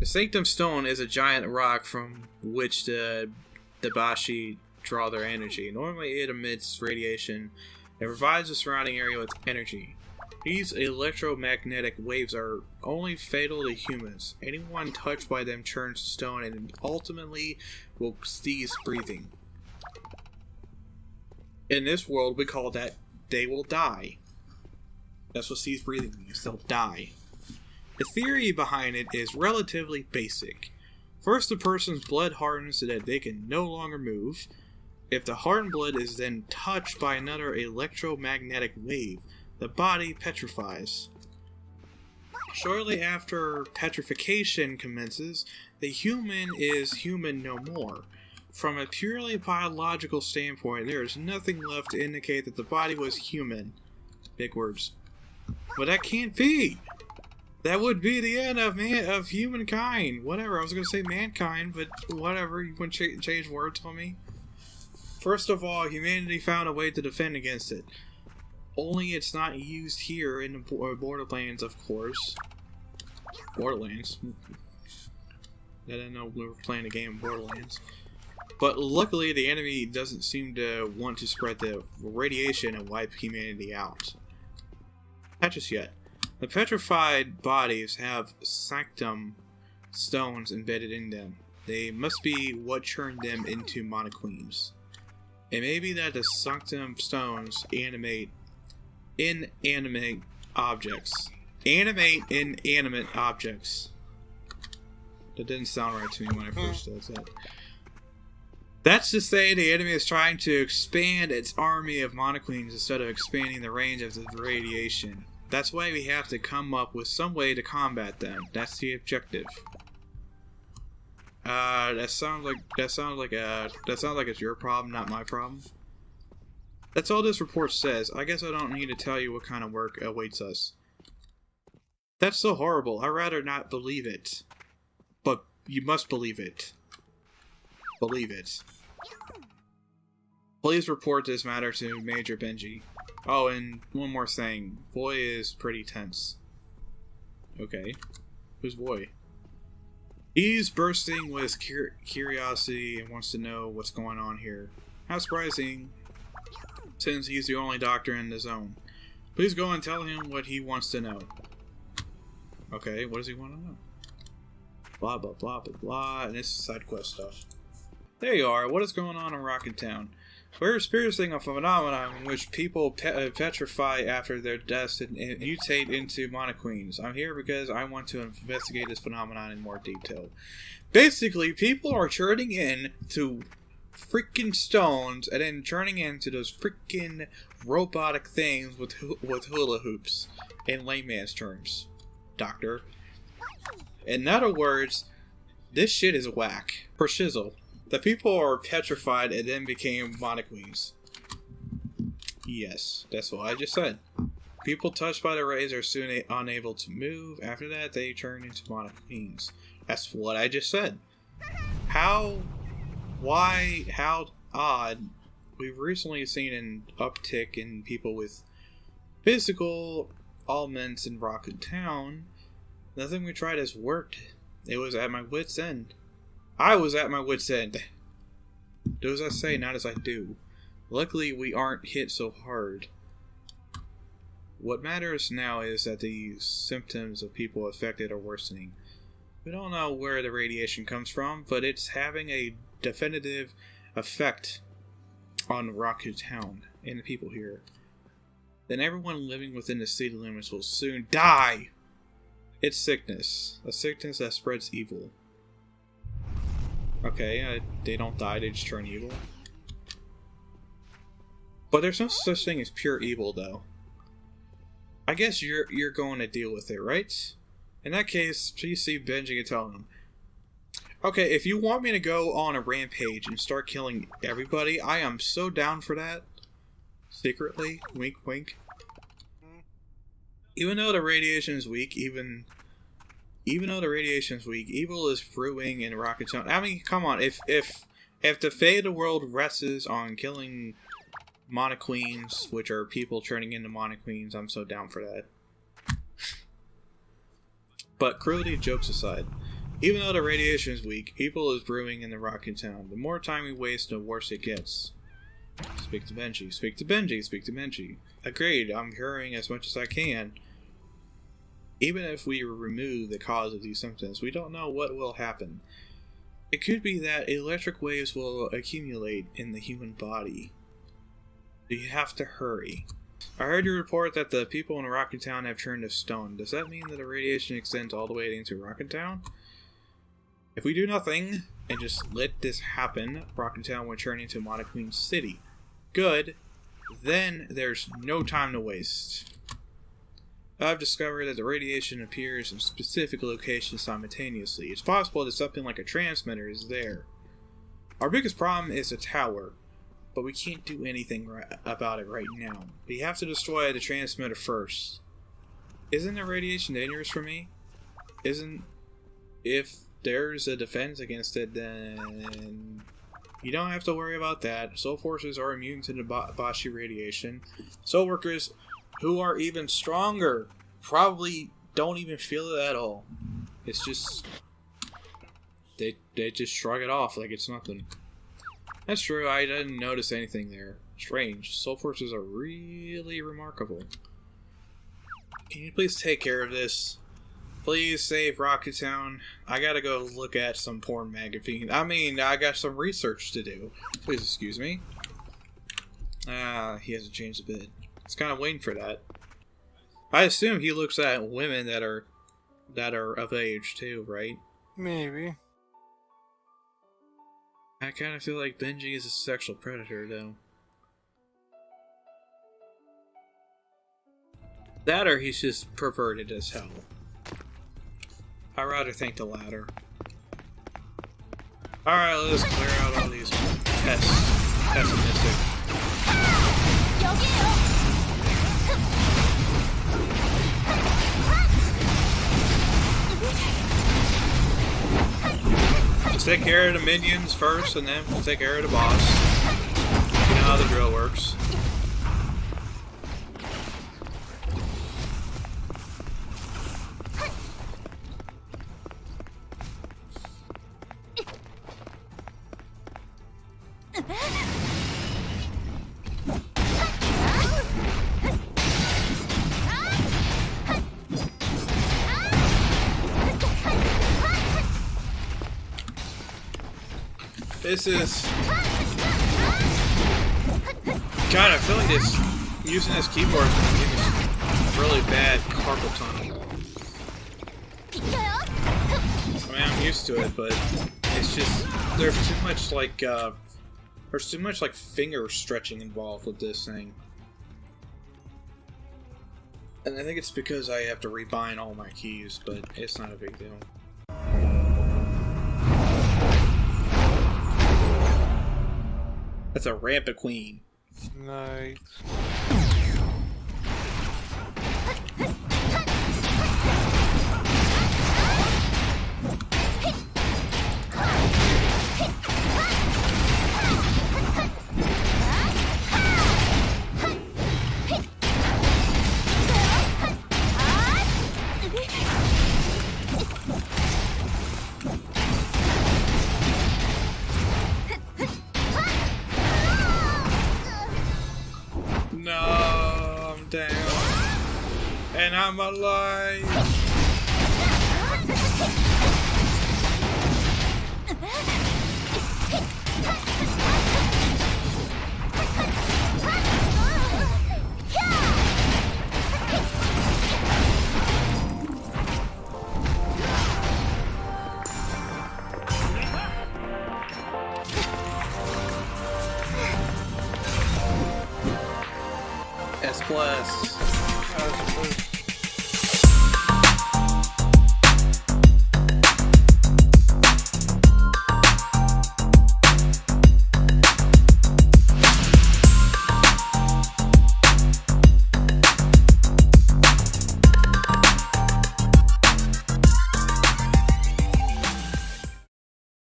The Sanctum Stone is a giant rock from which the Dabashi draw their energy. Normally it emits radiation and provides the surrounding area with energy. These electromagnetic waves are only fatal to humans. Anyone touched by them turns to stone and ultimately will cease breathing. In this world, we call that they will die. That's what cease breathing means. They'll die. The theory behind it is relatively basic. First, the person's blood hardens so that they can no longer move. If the hardened blood is then touched by another electromagnetic wave, the body petrifies. Shortly after petrification commences, the human is human no more. From a purely biological standpoint, there is nothing left to indicate that the body was human. Big words. But that can't be! That would be the end of humankind. Whatever, I was going to say mankind, but whatever, you want to change words on me? First of all, humanity found a way to defend against it. Only it's not used here in the Borderlands, of course. Borderlands. I didn't know we were playing a game in Borderlands. But luckily, the enemy doesn't seem to want to spread the radiation and wipe humanity out. Not just yet. The petrified bodies have sanctum stones embedded in them. They must be what turned them into monoqueens. It may be that the sanctum stones animate inanimate objects. Animate inanimate objects. That didn't sound right to me when I first said that. That's to say the enemy is trying to expand its army of monoqueens instead of expanding the range of the radiation. That's why we have to come up with some way to combat them. That's the objective. That sounds like it's your problem, not my problem. That's all this report says. I guess I don't need to tell you what kind of work awaits us. That's so horrible. I'd rather not believe it. But you must believe it. Believe it. Please report this matter to Major Benji. Oh, and one more thing. Voy is pretty tense. Okay. Who's Voy? He's bursting with curiosity and wants to know what's going on here. How surprising, since he's the only doctor in the zone. Please go and tell him what he wants to know. Okay, what does he want to know? Blah, blah, blah, blah, blah, and this is side quest stuff. There you are. What is going on in Rocket Town? We're experiencing a phenomenon in which people petrify after their deaths and mutate into monoqueens. I'm here because I want to investigate this phenomenon in more detail. Basically, people are turning into freaking stones and then turning into those freaking robotic things with hula hoops in layman's terms. Doctor. In other words, this shit is whack. For shizzle. The people are petrified and then became monoqueens. Yes, that's what I just said. People touched by the rays are soon unable to move. After that, they turn into monoqueens. That's what I just said. How? Why? How odd. We've recently seen an uptick in people with physical ailments in Rocket Town. Nothing we tried has worked. It was at my wit's end. I was at my wit's end. Do as I say, not as I do. Luckily, we aren't hit so hard. What matters now is that the symptoms of people affected are worsening. We don't know where the radiation comes from, but it's having a definitive effect on Rocket Town and the people here. Then everyone living within the city limits will soon die! It's sickness. A sickness that spreads evil. Okay, they don't die, they just turn evil. But there's no such thing as pure evil, though. I guess you're going to deal with it, right? In that case, please see Benji and tell him. Okay, if you want me to go on a rampage and start killing everybody, I am so down for that. Secretly, wink wink. Even though the radiation is weak, even though the radiation is weak, evil is brewing in Rocket Town. I mean, come on, if the fate of the world rests on killing monoqueens, which are people turning into monoqueens, I'm so down for that. But cruelty, jokes aside, Even though the radiation is weak, evil is brewing in the rocky town. The more time we waste, the worse it gets. Speak to Benji. Speak to Benji. Speak to Benji. Agreed, I'm hurrying as much as I can. Even if we remove the cause of these symptoms, we don't know what will happen. It could be that electric waves will accumulate in the human body. You have to hurry. I heard you report that the people in Rocket Town have turned to stone. Does that mean that the radiation extends all the way into Rocket Town? If we do nothing and just let this happen, Rocket Town will turn into Monoclone City. Good. Then there's no time to waste. I've discovered that the radiation appears in specific locations simultaneously. It's possible that something like a transmitter is there. Our biggest problem is the tower, but we can't do anything about it right now. We have to destroy the transmitter first. Isn't the radiation dangerous for me? If there's a defense against it, then you don't have to worry about that. Soul forces are immune to the Bashi radiation. Soul workers who are even stronger probably don't even feel it at all. It's just they just shrug it off like it's nothing. That's true, I didn't notice anything there. Strange. Soul forces are really remarkable. Can you please take care of this? Please save Rocket Town. I gotta go look at some porn magazine. I mean, I got some research to do. Please excuse me. He hasn't changed a bit. I was kind of waiting for that. I assume he looks at women that are of age too, right? Maybe. I kind of feel like Benji is a sexual predator, though. That or he's just perverted as hell. I'd rather think the latter. Alright, let's clear out all these pessimistic. Let's take care of the minions first, and then we'll take care of the boss. You know how the drill works. This is... God, I feel like this... Using this keyboard is going to give me really bad carpal tunnel. I mean, I'm used to it, but it's just... There's too much, like, finger stretching involved with this thing. And I think it's because I have to rebind all my keys, but it's not a big deal. That's a rampant queen. Nice. And I'm alive! S+.